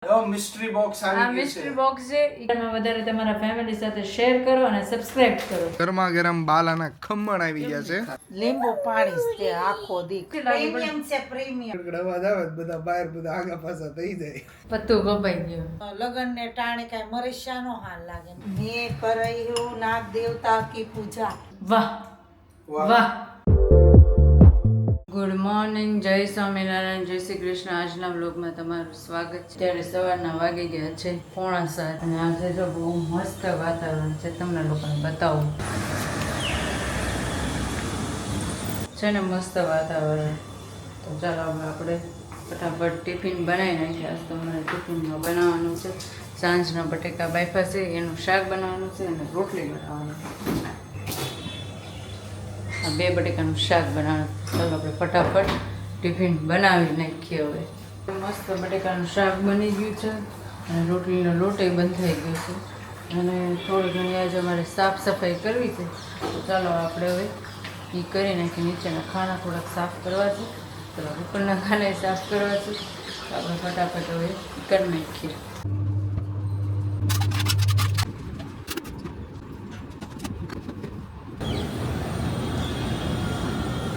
Mystery box આવી ગયું છે. મિસ્ટ્રી બોક્સ છે. એમાં વધારે તમારા ફેમિલી સાથે શેર કરો અને સબસ્ક્રાઇબ કરો. ગરમા ગરમ બાલાના ખમણ આવી ગયા છે. લીંબુ પાણી છે આખો દી પ્રીમિયમ છે પ્રીમિયમ. અવાજ આવે તો બધા બહાર બધા આગા પાછા થઈ જાય. પત્તું કપાઈ ગયું. લગન ને ટાણે કઈ મરસ્યાનો હાલ લાગે. મેં કર્યું નાગ દેવતા કી પૂજા. વાહ વાહ. ગુડ મોર્નિંગ, જય સ્વામિનારાયણ, જય શ્રી કૃષ્ણ. આજના બ્લોગમાં તમારું સ્વાગત છે. ત્યારે સવારના વાગી ગયા છે 6:45 અને આજે જો બહુ મસ્ત વાતાવરણ છે. તમને લોકોને બતાવું છે ને મસ્ત વાતાવરણ. તો ચાલો હવે આપણે ફટાફટ ટિફિન બનાવી નાખીએ. આજ તો અમારે ટિફિનમાં બનાવવાનું છે સાંજના બટેકા બાફા છે, એનું શાક બનાવવાનું છે અને રોટલી બનાવવાની છે. આ 2 બટેકાનું શાક બનાવવાનું. ચાલો આપણે ફટાફટ ટિફિન બનાવી નાખીએ. હવે મસ્ત બટેકાનું શાક બની ગયું છે અને રોટલીનો લોટ બંધ થઈ ગયો છે અને થોડી ઘણી આજે અમારે સાફ સફાઈ કરવી છે. તો ચાલો આપણે હવે એ કરી નાખીએ. નીચેના ખાના થોડાક સાફ કરવા છે, ચાલો ઉપરના ખાના સાફ કરવા છે. તો આપણે ફટાફટ હવે કરી નાખીએ.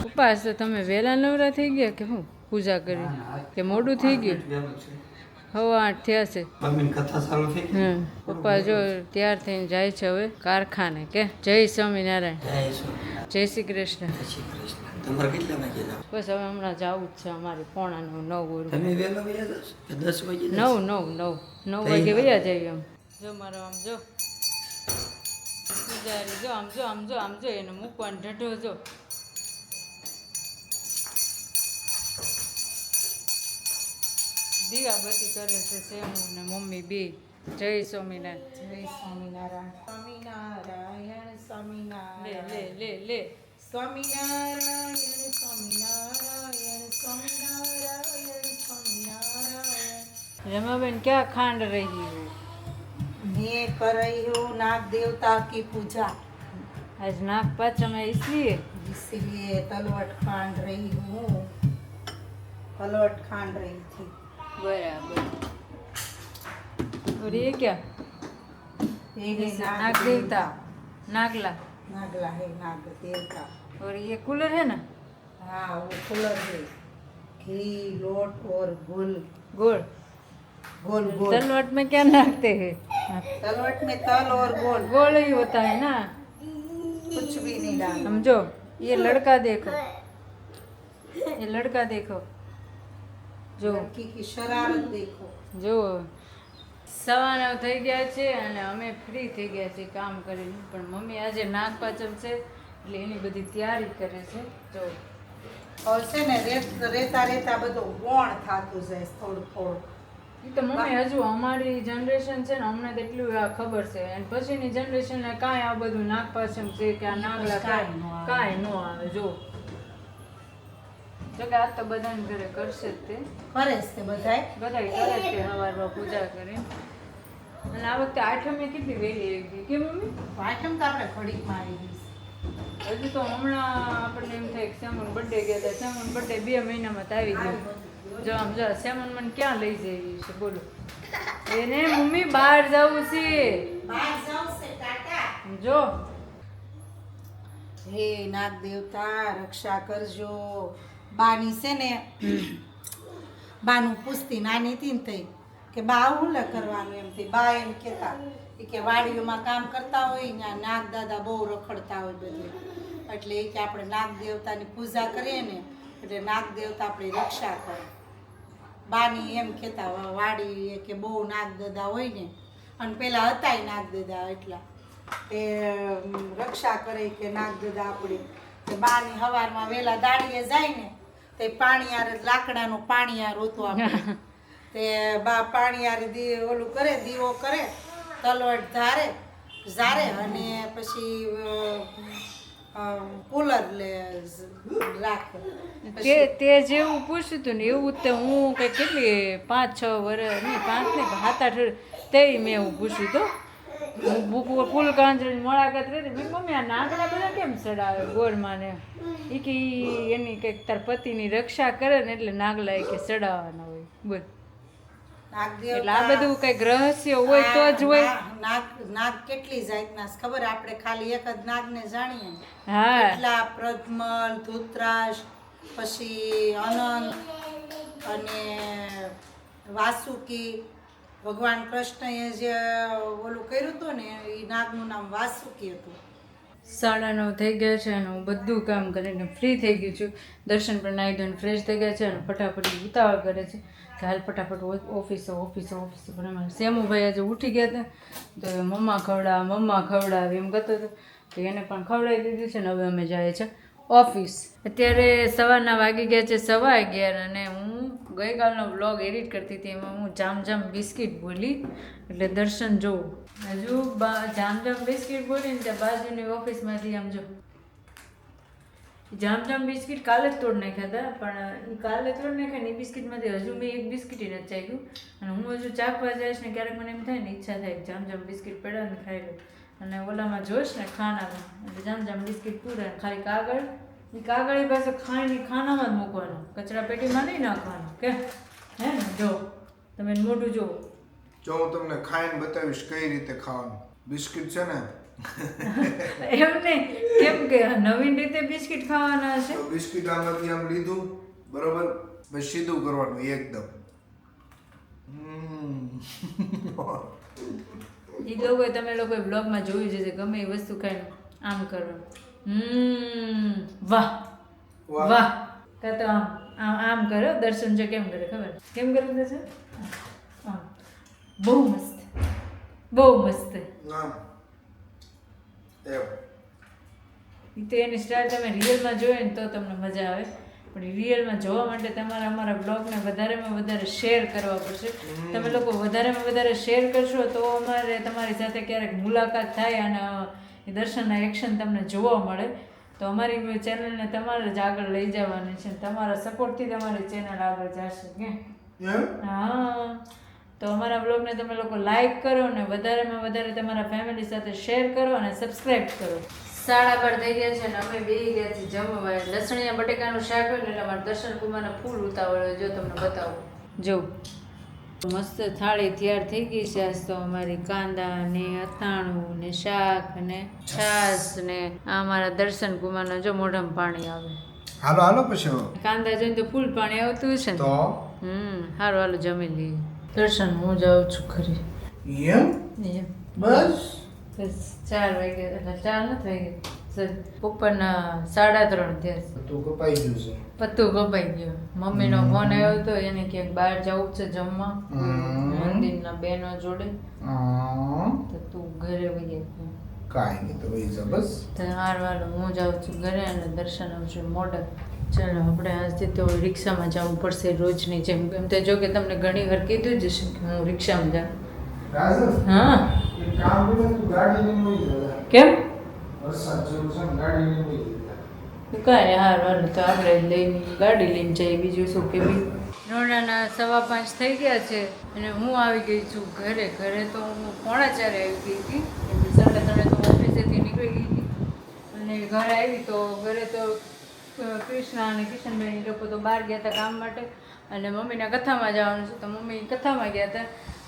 ઉપવાસ તો તમે વહેલા નવરા થઈ ગયા કે શું? પૂજા કરી કે મોડું થઈ ગયું? 8:15 થયા છે. પપ્પા જો તૈયાર થઈને જાય છે હવે કારખાને. કે જય સ્વામિનારાયણ, જય શ્રી કૃષ્ણ. બસ હવે હમણાં જવું જ છે. અમારે 9:45 વાગે વયા જઈએ. આમ જો મારો આમ જો પૂજારી જો આમ જો એને મૂકવાનો ઢઢો જો. દીવાબત્તી કરે છે સેમુ ને મમ્મી બે. જય સ્વામિનારાયણ, જય સ્વામિનારાયણ. સ્વામિનારાયણ સ્વામિનારાયણ. લે લે સ્વામિનારાયણ સ્વામિનારાયણ સ્વામિનારાયણ સ્વામિનારાયણ. રમાબેન ક્યાં ખાંડ રહી હો? મેં કર્યું નાગ દેवता की पूजा, आज नाग पाचम है इसलिए इसलिए तलवट खांड रही हूँ. तलवट खांड रही थी. बराबर. और ये क्या? ये है नाग देवता, नागला. नागला है नाग देवता. और ये कूलर है ना, हाँ वो कूलर है. घी लोट और गुल. गोल गोल गोल. तलवट में क्या नागते हैं? तलवट में तल और गोल. गोल ही होता है ना. कुछ भी नहीं डाला. समझो. ये लड़का देखो, ये लड़का देखो जो लड़की की शरारत देखो. જો 9:15 થઈ ગયા છે અને અમે ફ્રી થઈ ગયા છીએ કામ કરીને. પણ મમ્મી આજે નાગપાંચમ છે એટલે એની બધી તૈયારી કરે છે. જો और से ने रेता रेता બધું વોણ થાતું જાય થોડું થોડું. એ તો મમ્મી હજુ અમારી જનરેશન છે ને અમને તો એટલું આ ખબર છે. અને પછીની જનરેશનને કાંઈ આ બધું નાગપાંચમ છે કે આ નાગલા કાંઈ ન આવે. જો કે આજ તો બધાને ઘરે કરશે જ તે. કરે છે બધાય. બધા કરે છે સવારમાં પૂજા કરીને. અને આ વખતે આઠમે કેટલી વહેલી આવી ગઈ કે મમ્મી? આઠમ તો આપણે ઘડીક મારી ગઈ. હજુ તો હમણાં આપણને એમ થાય કે સેમન બર્થડે ગયા હતા. સેમન બર્થડે 2 મહિનામાં તો આવી ગયો. જો આમ જો સેમન મને ક્યાં લઈ જઈ છે બોલો? એને મમ્મી બહાર જવું છે. બહાર જાવ છે ટાટા. જો હે નાગ દેવતા રક્ષા કરજો. બાની છે ને બાનું પૂછતી નાની હતી ને થઈ કે બા આવું લે કરવાનું એમ થી. બા એમ કહેતા કે વાડીઓમાં કામ કરતા હોય ને નાગ દાદા બહુ રખડતા હોય બધું, એટલે એ કે આપણે નાગ દેવતાની પૂજા કરીએ ને એટલે નાગ દેવતા આપણી રક્ષા કરે. બાની એમ કહેતા વાડી કે બહુ નાગ દાદા હોય ને, અને પેલા હતા નાગ દાદા એટલા તે રક્ષા કરે કે નાગ દાદા આપણી. તે બાની હવારમાં વેલા દાડીએ જાય ને તે પાણીયાર લાકડાનું પાણીયાર હોતું આપણે. તે બા પાણીયાર ઓલું કરે, દીવો કરે, તલવટ ઝારે અને પછી કુલર રાખે. તે જેવું પૂછ્યું હતું ને એવું તો હું કંઈ કેટલી 5-6 વર્ષ નહીં 5 નહીં 7-8 તે મેં એવું પૂછ્યું હતું. ફૂલ કાંજરી મોળાગત રહેતી. મેં મમ્મી આ નાગડા બધા કેમ ચડાવે ગોળમાં ને? એ કે એની કંઈક તાર પતિની રક્ષા કરે ને એટલે નાગલા એ કે ચડાવવાના હોય. બોલ નાગ એટલે આ દેવતા બધું કઈક રહસ્ય હોય તો જ હોય. નાગ કેટલી જાતના છે ખબર? આપણે ખાલી એક જ નાગને જાણીએ ને. હા એટલા પ્રજ્મલ, ધૃતરાષ્ટ્ર, પછી અનંત અને વાસુકી. ભગવાન કૃષ્ણએ જે ઓલું કર્યું હતું ને એ નાગનું નામ વાસુકી હતું. 9:30 થઈ ગયા છે અને હું બધું કામ કરીને ફ્રી થઈ ગઈ છું. દર્શન પણ નાહી ધોઈને ફ્રેશ થઈ ગયા છે અને ફટાફટ ઉતાવળ કરે છે કે હાલ ફટાફટ ઓફિસે પણ અમારે સેમુભાઈ આજે ઉઠી ગયા હતા તો એ મમ્મા ખવડાવ એમ કરતો હતો તો એને પણ ખવડાવી દીધું છે ને હવે અમે જઈએ છીએ ઓફિસ. અત્યારે સવારના વાગી ગયા છે 11:15 અને હું ગઈકાલનો વ્લોગ એડિટ કરતી હતી એમાં હું જામ બિસ્કિટ બોલી એટલે દર્શન જોઉં હજુ જામ બિસ્કિટ બોલીને ત્યાં બાજુની ઓફિસમાંથી આમ જો જામ બિસ્કિટ કાલે જ તોડ નાખ્યા હતા પણ એ કાલે તોડ નાખ્યા ને એ બિસ્કિટમાંથી હજુ મેં એક બિસ્કિટ નથી ચાખ્યું અને હું હજુ ચાખવા જઈશ ને ક્યારેક મને એમ થાય ને ઈચ્છા થાય જામ બિસ્કિટ પડ્યા ને ખાઈ લઉં અને ઓલામાં જોઈશ ને ખાનામાં એટલે જામ બિસ્કિટ પૂરા ખાલી કાગળ એ પાસે ખાનામાં જ મૂકવાનું કચરા પેટીમાં નહીં નાખવાનું કે હે ને જો તમે મોઢું જુઓ. જો હું તમને ખાઈને બતાવીશ કઈ રીતે ખાવાનું. બિસ્કિટ છે ને એમ નહીં કેમ કે નવીન રીતે બિસ્કિટ ખાવાના છે. તો બિસ્કિટ આમાંથી આમ લીધું બરોબર પછી સીધું કરવાનું એકદમ. એ લોકોએ તમે લોકોએ બ્લોગમાં જોયું છે ગમે એ વસ્તુ ખાઈને આમ કરવાનું વાહ કાં તો આમ કરો. દર્શન જો કેમ કરે ખબર કેમ કરે દર્શન? બહુ મસ્ત તો એની સ્ટાઇલ તમે રિયલમાં જોયો ને તો તમને મજા આવે પણ રિયલમાં જોવા માટે તમારે અમારા બ્લોગને વધારેમાં વધારે શેર કરવા પડશે. તમે લોકો વધારેમાં વધારે શેર કરશો તો અમારે તમારી સાથે ક્યારેક મુલાકાત થાય અને એ દર્શનના એક્શન તમને જોવા મળે. તો અમારી ચેનલને તમારે જ આગળ લઈ જવાની છે. તમારા સપોર્ટથી તમારી ચેનલ આગળ જશે કે હા. તો અમારા બ્લોગને તમે લોકો લાઈક કરો ને વધારેમાં વધારે તમારા ફેમિલી સાથે શેર કરો અને સબસ્ક્રાઈબ કરો. 12:30 થઈ ગયા છે ને અમે બેસી ગયા છીએ જમવા. લસણિયા બટેકાનું શાક હોય ને એટલે અમારા દર્શન કુમારને ફૂલ ઉતાવળ હોય. જો તમને બતાવું જો મસ્ત થાળી તૈયાર થઈ ગઈ છે. આજ તો અમારી કાંદા ને અથાણું ને શાક ને છાશ ને આ અમારા દર્શન કુમારના જો મોઢામાં પાણી આવે. હાલો પછી કાંદા જોઈને તો ફૂલ પાણી આવતું છે ને તો હારું હાલો જમી લઈએ. દર્શન હું જાઉં છું ખરી એમ બસ 4 વાગ્યા એટલે 4 નથી વાગ્યા ઉપરના 3:30 થયા. તું કપાઈ ગયું છે. પત્તું કપાઈ ગયો. મમ્મીનો ફોન આવ્યો હતો એને ક્યાંક બહાર જવું છે જમવા મંદિરના બહેનો જોડે તો તું ઘરે વહી ગયા. કાંઈ નહીં તો વહી જા બસ. તો હારવાલો હું જાઉં છું ઘરે અને દર્શન આવશે મોડલ. ચાલો આપણે આજથી તો રિક્ષામાં જવું પડશે રોજની જેમ. એમ તો જો કે તમને ઘણી વાર કીધું જ હશે કે હું રિક્ષામાં જાઉં. હા કેમ કાંઈ હારવાલો તો આપણે લઈને ગાડી લઈને જઈએ બીજું શું કે રોડાના 5:15 થઈ ગયા છે અને હું આવી ગઈ છું ઘરે. તો હું 3:45 આવી ગઈ હતી. 3:30 તો ઓફિસેથી નીકળી ગઈ હતી અને ઘરે આવી તો ઘરે તો કૃષ્ણા અને કિશનભાઈ એ લોકો તો બહાર ગયા હતા કામ માટે અને મમ્મીના કથામાં જવાનું છે તો મમ્મી કથામાં ગયા હતા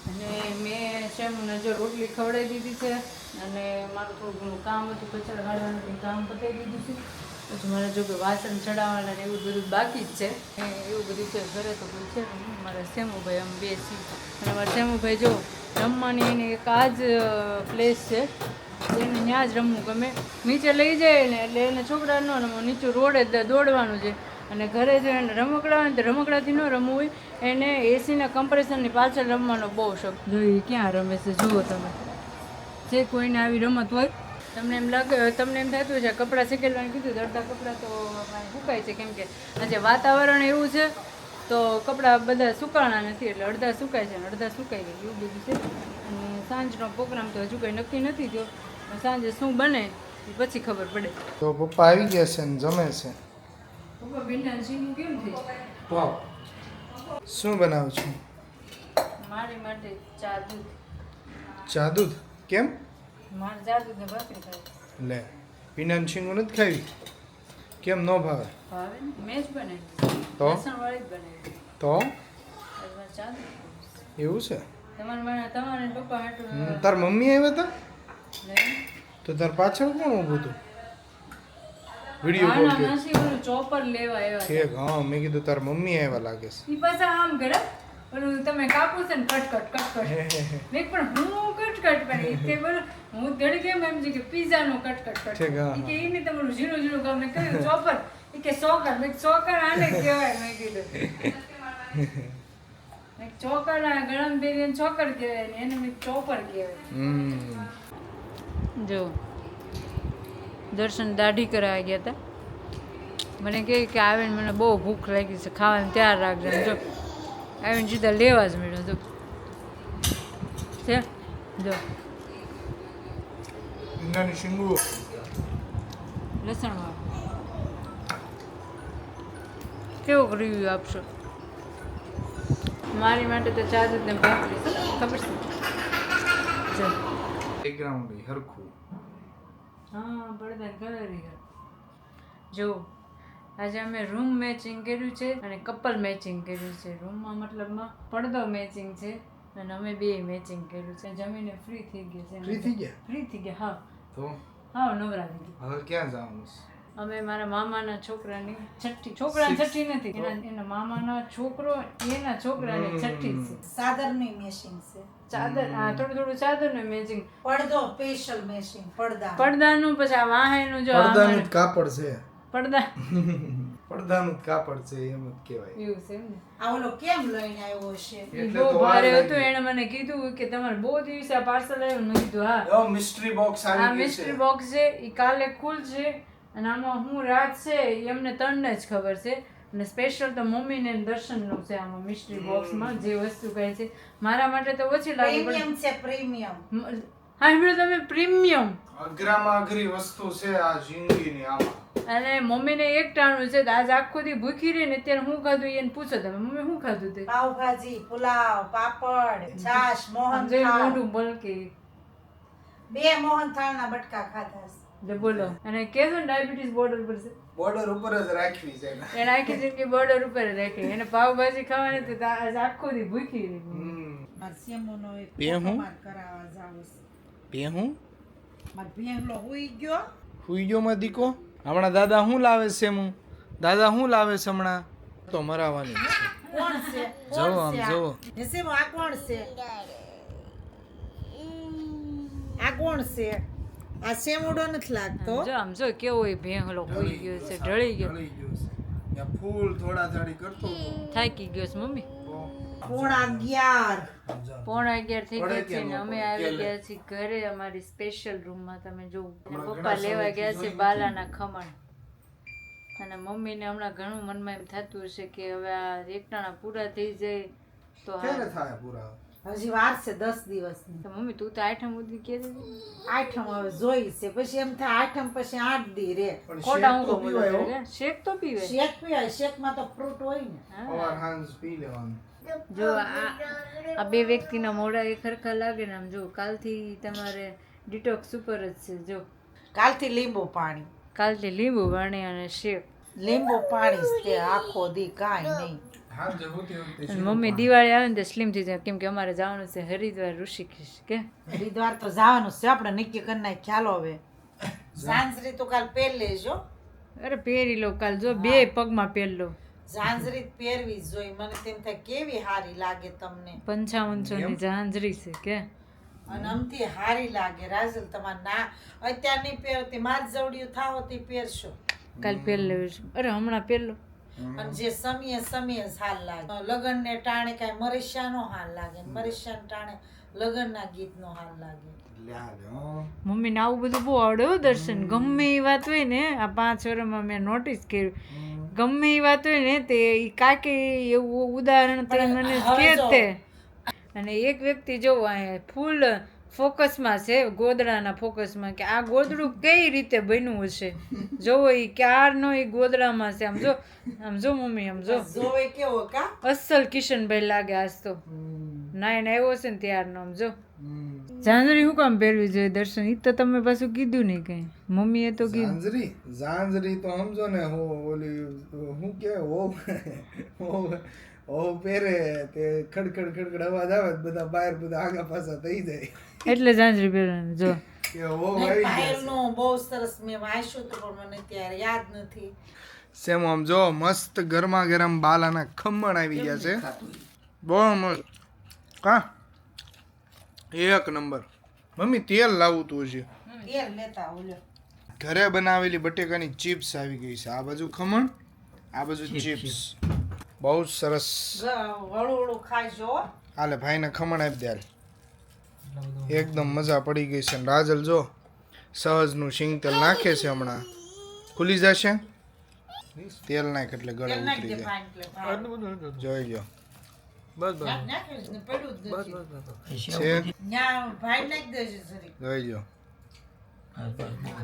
અને મેં શેમને જો રોટલી ખવડાવી દીધી છે અને મારું થોડું ઘણું કામ હતું કચરા કાઢવાનું કામ પતાવી દીધું છે. પછી મારે જો કે વાસણ ચડાવવાના ને એવું બધું બાકી જ છે એવું બધું છે. ઘરે તો બધું છે ને મારા શેમુભાઈ આમ બેસી અને મારા શેમુભાઈ જો રમવાની એની એક આ જ પ્લેસ છે એને ત્યાં જ રમવું ગમે. નીચે લઈ જાય ને એટલે એને છોકરા ન રમવું નીચું રોડે દોડવાનું છે અને ઘરે જો એને રમકડા હોય ને તો રમકડાથી ન રમવું હોય એને એસીના કમ્પ્રેશરની પાછળ રમવાનો બહુ શોખ. જો એ ક્યાં રમે છે જુઓ તમે. જે કોઈને આવી રમત હોય તમને એમ લાગે તમને એમ થતું છે કપડાં શેકેલવાનું કીધું અડધા કપડાં તો સુકાય છે કેમ કે આજે વાતાવરણ એવું છે તો કપડાં બધા સુકાણા નથી એટલે અડધા સુકાય છે અને અડધા સુકાઈ ગયા એવું બધું છે. અને સાંજનો પ્રોગ્રામ તો હજુ કંઈ નક્કી નથી થયો. સાંજે શું બને એ પછી ખબર પડે. તો પપ્પા આવી ગયા છે ને જમે છે. પપ્પા ભીંડા સીનું કેમ થઈ? શું બનાવું છું? મારી માટે ચા દૂધ. ચા દૂધ કેમ? મારે ચા દૂધ ને ભાખરી ખાવી. લે પીનાનું છીંગું નથી ખાવી કેમ ન ભાવે? ભાવે ને મેં જ બનાવી તો લસણવાળી જ બનાવી તો ચા દૂધ એવું છે તમારે પપ્પા હાટું તાર મમ્મી આવ્યા હતા લઈને. તો તાર પાછળ કોણ ઊભું હતું વિડીયો કોલ ના, કે નથી, ઓલું ચોપર લેવા આવ્યા ઠીક હા મેં કીધું તાર મમ્મી આવ્યા લાગે છે ઈ પાછા આમ કરે ઓલું તમે કાપો છો ને કટ મેં પણ હું કટ કરી તે બોલ હું ઘડી કેમ એમ છે કે પિઝા નું કટ ઠીક, હા, ઈ કે ઈ ને તમારું ઝીણું ઝીણું કામ મેં કહ્યું ચોપર ઈ કે સોકર આને કહેવાય મેં કીધું મેં ચોકર આ ગરમ બેરીને ચોકર કહેવાય ને એને મેં ચોપર કહેવાય જો દર્શન દાઢી કરાવી ગયા હતા મને કહે કે આવીને મને બહુ ભૂખ લાગી છે ખાવાનું તૈયાર રાખજો ને જો આવીને સીધા લેવા જ મળ્યો જો છે જો નાની શીંગુ લસણવાળું કેવો રિવ્યુ આપશો મારી માટે તો ચા દૂધ ને ભાખરી છે, ખબર છે જો બેકગ્રાઉન્ડ હરખું હા પડદા કલર જો આજે અમે રૂમ મેચિંગ કર્યું છે અને કપલ મેચિંગ કર્યું છે રૂમમાં મતલબમાં પડદો મેચિંગ છે અને અમે બે મેચિંગ કર્યું છે જમીને ફ્રી થઈ ગયા છે ફ્રી થઈ ગયા ફ્રી થઈ ગયા હા તો હા નવરા થઈ ગયા હવે ક્યાં જવાનું અમે મારા મામાના છોકરાની છઠ્ઠી નથી એના મામાના છોકરો એના છોકરાની છઠ્ઠી છે સાદરની મેશિંગ છે ચાદર હા થોડું ચાદરનું મેચિંગ પડદો સ્પેશિયલ મેશિંગ પડદાનું પછી આ વાહેનું જો પડદાનું જ કાપડ છે પડદા પડદાનું જ કાપડ છે એમ જ કહેવાય એવું છે એમ ને આ ઓલો કેમ લઈને આવ્યો છે ઈ બહુ ભારે હતું એણે મને કીધું કે તમારે બહુ દિવસે આ પાર્સલ આવ્યું મેં કીધું હા મિસ્ટ્રી બોક્સ આ મિસ્ટ્રી બોક્સ છે એ કાલે ખુલશે અને આમાં હું રાત છે એ અમને ત્રણને જ ખબર છે અને સ્પેશિયલ તો મમ્મીને ને દર્શનનું છે આમાં મિસ્ટ્રી બોક્સમાં જે વસ્તુ કહે છે મારા માટે તો ઓછી લાગે પ્રીમિયમ છે પ્રીમિયમ પણ હા એમણે તમે પ્રીમિયમ અઘરામાં અઘરી વસ્તુ છે આ જિંદગીની આમાં અને મમ્મીને એક ટાણું છે તો આજ આખો દી ભૂખી રહી ને અત્યારે હું ખાધું એને પૂછો તમે મમ્મી શું ખાધું તે પાવભાજી પુલાવ પાપડ છાશ જોઈ મોહનથાળ મોઢું બલકી 2 મોહનથાળના બટકા ખાધા છે. એટલે બોલો અને કેસો ને ડાયાબિટીસ બોર્ડર પર છે બોર્ડર ઉપર જ રાખવી છે ને. એને આખી જિંદગી બોર્ડર ઉપર જ રાખી એને પાવભાજી ખાવાની તો આજ આખો દી ભૂખી રહી મારે સેમોનો એક બે હું? માર કરાવવા જાવું છે. બે હું માર ભેંગલો હુઈ ગયો હુઈ ગયો માં દીકો હમણાં દાદા શું લાવે છે હું દાદા શું લાવે છે હમણાં તો મરાવાની છે. કોણ છે જોવો આમ જોવો સેમો આ કોણ છે આ કોણ છે આ સેમોડો નથી લાગતો જો આમ જો કેવો એ ભેંગલો હોઈ ગયો છે ઢળી ગયો ઢળી ગયો છે ત્યાં ફૂલ થોડા થાડી કરતો હતો. થાકી ગયો છે મમ્મી પોણા 11 પોણા 11 થઈ પડે ગયા છે કેમ ને અમે લોકો? આવી કેલે? ગયા છીએ ઘરે અમારી સ્પેશિયલ રૂમમાં તમે જો હમણાં પપ્પા ઘણા લેવા સમયથી ગયા છે જોઈ બાલાના ખમણ અને મમ્મીને હમણાં ઘણું મનમાં એમ થતું હશે કે હવે આ એકટાણા પૂરા થઈ જાય તો ક્યારે થાય પૂરા હજી વાર છે 10 દિવસની તો મમ્મી તું તો આઠમ સુધી કે આઠમ હવે જોઈ છે પછી એમ થાય આઠમ પછી 8 દી રે પણ ખોટા શેક તો હું પીવાય હો. શેક તો પીવે શેક પીવાય શેકમાં તો ફ્રૂટ હોય ને સવાર સાંજ પી લેવાનું જો આ બે વ્યક્તિના મોઢા એક સરખા લાગે ને આમ જો કાલથી તમારે ડિટોક્સ ઉપર જ છે જો કાલથી લીંબુ પાણી કાલથી લીંબુ પાણી અને શેક લીંબુ પાણી જ તે આખો દી કાંઈ નહીં સાંજે હોતી વખતે અને મમ્મી દિવાળી આવે ને તો સ્લિમ થઈ જાય કેમ કે અમારે જવાનું છે હરિદ્વાર ઋષિકેશ કે હરિદ્વાર તો જવાનું છે આપણે નક્કી કરી નાખ ખ્યાલ હવે ઝાંઝરી તો કાલ પહેર લેજો અરે પહેરી લો કાલ જો બે પગમાં પહેર લો ઝાંઝરી જ પહેરવી જ જોઈએ મને તેમ થાય કેવી હારી લાગે તમને 5500 ની ઝાંઝરી છે કે અને અમથી હારી લાગે રાજલ તમારે ના અત્યાર નહીં પહેરતી માર જવડિયું થાવ તે પહેરશો કાલ પહેર લેવું અરે હમણાં પહેર લો અને જે સમયે જ હાલ લાગે લગન ને ટાણે કાંઈ મરીશા નો હાલ લાગે મરીશા ને ટાણે લગન ના ગીત નો હાલ લાગે લ્યા લે હો. મમ્મીને આવું બધું બહુ આવડે હો દર્શન ગમે એ વાત હોય ને આ 5 વર્ષમાં મેં નોટિસ કર્યું ગમે એ વાત હોય ને તે ઈ કાકી એવું ઉદાહરણ તે મને હવે જો. કહેતે અને એક વ્યક્તિ જો અહીંયા ફૂલ ફોકસમાં છે ગોદડાના ફોકસમાં કે આ ગોદડું કઈ રીતે બન્યું હશે જોવો એ ક્યારનો એ ગોદડામાં છે આમ જો મમ્મી આમ જો જોવે કેવો કા અસલ કિશનભાઈ લાગે આજ તો નાઈને આવ્યો છે ને ત્યારનો આમ જો ઝાંઝરી શું કામ પહેરવી જોઈએ દર્શન ઈ તો તમે પાછું કીધું નહીં કઈ મમ્મીએ તો કીધું ઝાંઝરી તો સમજો ને હો ઓલી હું કે હો ઓ પહેરે તે ખડખડ ખડખડ અવાજ આવે તો બધા બહાર બધા આગા પાછા થઈ જાય એટલે ઝાંઝરી પહેરવાની જો કે ઓ ભાઈ પાયલનું બહુ સરસ મેં વાંચ્યું હતું પણ મને ત્યારે યાદ નથી. સેમ આમ જો મસ્ત ગરમા ગરમ બાલાના ખમણ આવી ગયા છે બહુ મસ્ત કા એક નંબર મમ્મી તેલ લાવું તું હજી તેલ લેતા ઓલો ઘરે બનાવેલી બટેકાની ચિપ્સ આવી ગઈ છે આ બાજુ ખમણ આ બાજુ ચિપ્સ બહુ જ સરસ વળું ખાજો. હાલે ભાઈને ખમણ આપી દે હાલ. એકદમ મજા પડી ગઈ છે ને રાજલ જો સહજનું શીંગ તેલ નાખે છે હમણાં ખુલી જશે તેલ નાખ એટલે ગળે ઉતરી જાય જોઈ લો બસ બસ છે જોઈ લો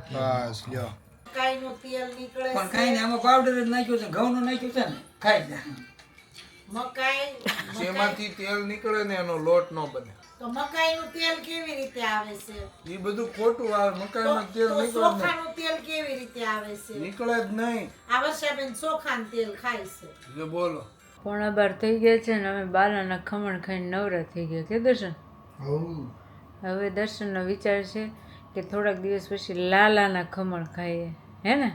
બસ લ્યો મકાઈનું તેલ નીકળે પણ છે. કાંઈ નહીં, આમાં પાવડર જ નાખ્યો છે, ઘઉંનો નાખ્યો છે ને, ખાઈ જા. મકાઈ જેમાંથી તેલ નીકળે ને એનો લોટ ન બને તો મકાઈનું તેલ કેવી રીતે આવે છે? એ બધું ખોટું આવે મકાઈમાં તેલ તો નીકળે ચોખાનું તેલ કેવી રીતે આવે છે? નીકળે જ નહીં આ વર્ષાબેન ચોખાનું તેલ ખાય છે. જો બોલો 11:15 થઈ ગયા છે ને અમે બાલાના ખમણ ખાઈને નવરા થઈ ગયા કે દર્શન હવે દર્શનનો વિચાર છે કે થોડાક દિવસ પછી લાલાના ખમણ ખાઈએ હે ને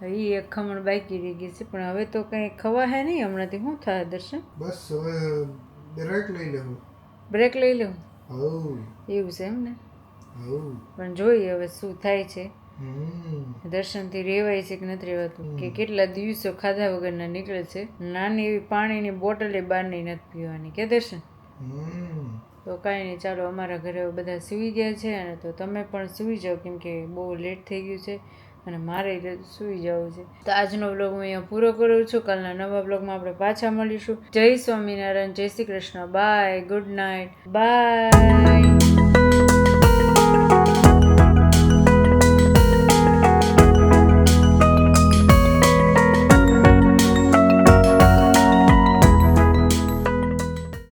એ એક ખમણ બાકી રહી ગઈ છે પણ હવે તો કંઈ ખવા હે નહીં હમણાંથી શું થાય દર્શન બસ હવે બ્રેક લઈ લેવું બ્રેક લઈ લઉં હવ એવું છે એમ ને હવ પણ જોઈએ હવે શું થાય છે દર્શનથી રેવાય છે કે નથી રેવાતું કે કેટલા દિવસો ખાધા વગરના નીકળે છે નાની એવી પાણીની બોટલે બહારની નથી પીવાની કે દર્શન તો કાંઈ નહીં ચાલો અમારા ઘરે હવે બધા સૂઈ ગયા છે અને તો તમે પણ સૂઈ જાઓ કેમ કે બહુ લેટ થઈ ગયું છે અને મારે સૂઈ જવું છે તો આજનો બ્લોગ હું અહીંયા પૂરો કરું છું કાલના નવા બ્લોગમાં આપણે પાછા મળીશું જય સ્વામિનારાયણ જય Shri Krishna bye good night bye